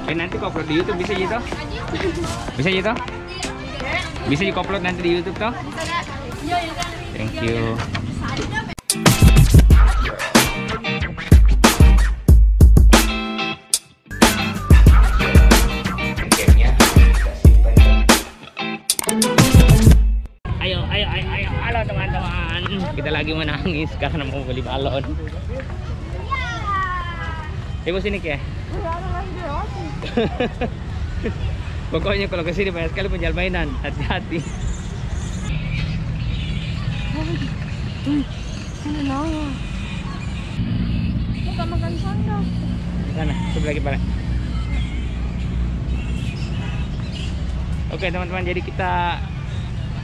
Nanti upload di YouTube bisa gitu? Bisa gitu? Bisa di-upload nanti di YouTube toh? Thank you. Ayo, halo teman-teman. Kita lagi menangis karena mau beli balon. Ibu sini ya. Pokoknya kalau kesini banyak sekali penjual mainan, hati-hati. Bukan makan sandal. Sana, sebelah lagi balik. Oke teman-teman, jadi kita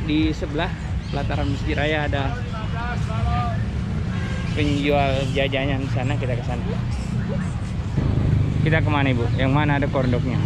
di sebelah pelataran Masjid Raya ada penjual jajanan di sana, kita ke sana. Kita kemana Ibu? Yang mana ada kordoknya?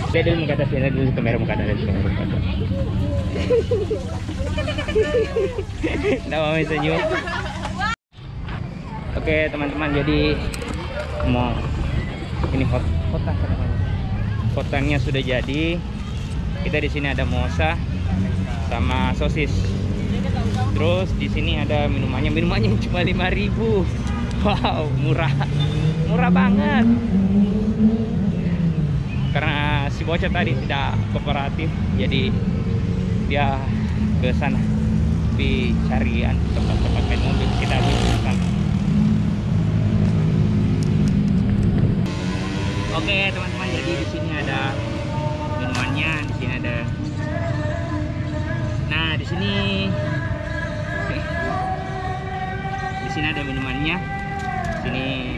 Dia dulu muka atas, dia dulu kamera muka atas, kamera muka atas. Nggak mau senyum. Oke teman-teman, jadi mau ini hotangnya sudah jadi. Kita di sini ada mosa sama sosis. Terus di sini ada minumannya cuma 5.000. Wow, murah banget. Karena si bocah tadi tidak kooperatif, jadi dia ke sana carian tempat-tempat main mobil. Kita ambil ke sana. Oke teman-teman, jadi di sini ada minumannya, di sini ada. Nah di sini ada minumannya. Di sini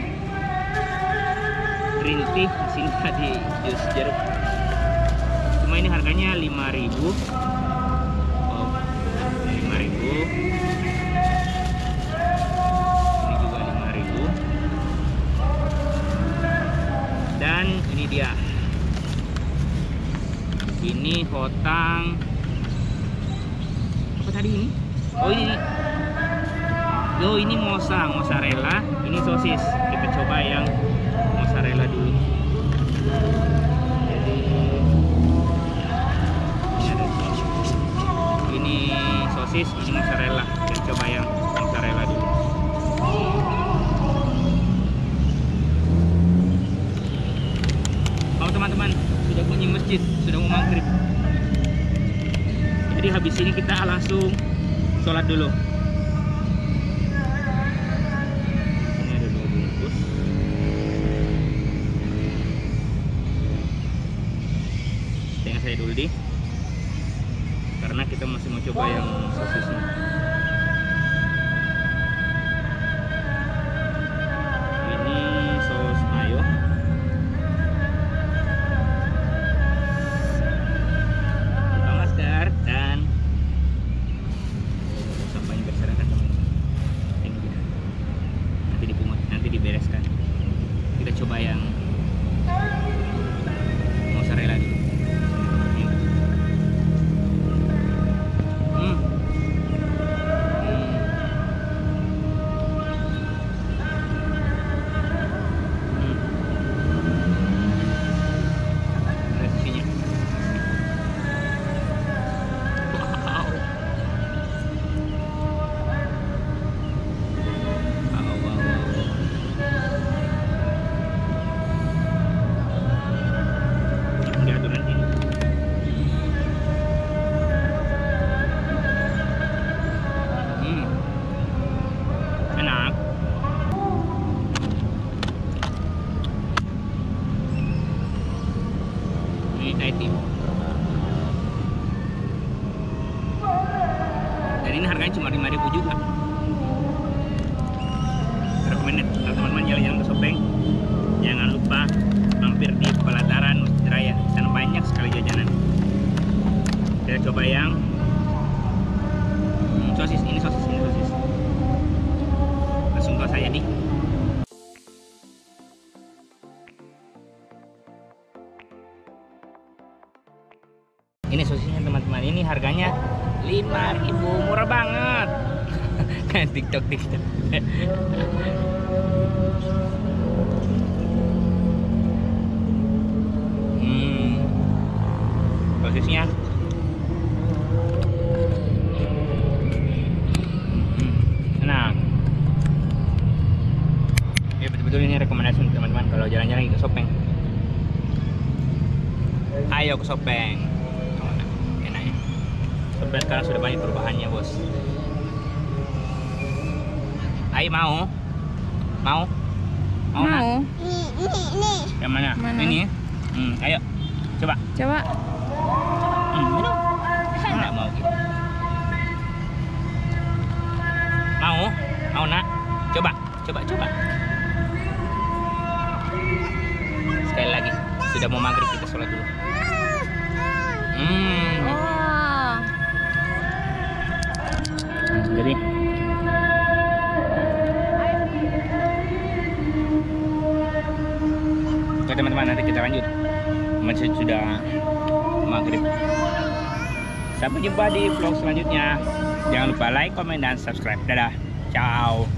green tea, di sini tadi jus jeruk. Cuma ini harganya 5.000. Oh, 5.000. Ini juga 5.000. Dan ini dia. Ini hotang. Apa tadi ini? Oh ini mozzarella. Ini sosis. Kita coba yang mozzarella dulu. Jadi ini sosis, ini mozzarella. Kita coba yang mozzarella dulu. masjid, sudah mau maghrib. Jadi habis ini kita langsung sholat dulu. Ini ada 2 bungkus. Tengah saya dulu karena kita masih mau coba yang sosisnya. Ini sos mayo. Buka masker dan sampahnya berserakan teman-teman. Ini dia. Nanti dipungut, nanti dibereskan. Kita coba yang mozzarella dulu. Dan ini harganya cuma 5.000 juga. Recommended. Kalau teman-teman jalan-jalan ke Sopeng, jangan lupa mampir di pelataran Masjid Raya. Sana banyak sekali jajanan. Kita coba yang sosis. Ini sosis. Langsung ke saya di. Ini sosisnya teman-teman, ini harganya 5.000, murah banget. Kayak TikTok. Sosisnya enak. Ya betul-betul ini rekomendasi teman-teman kalau jalan-jalan ke Sopeng. Ayo ke Sopeng. Sekarang sudah banyak perubahannya, bos. Ayo mau? Nak? Nih. Yang mana? Mana? Ini. Ayo, coba. Minum. Nggak mau. Mau nak? Coba. Sekali lagi. Sudah mau maghrib, kita sholat dulu. Jadi oke teman-teman, nanti kita lanjut. Masjid sudah maghrib. Sampai jumpa di vlog selanjutnya. Jangan lupa like, komen, dan subscribe. Dadah, ciao.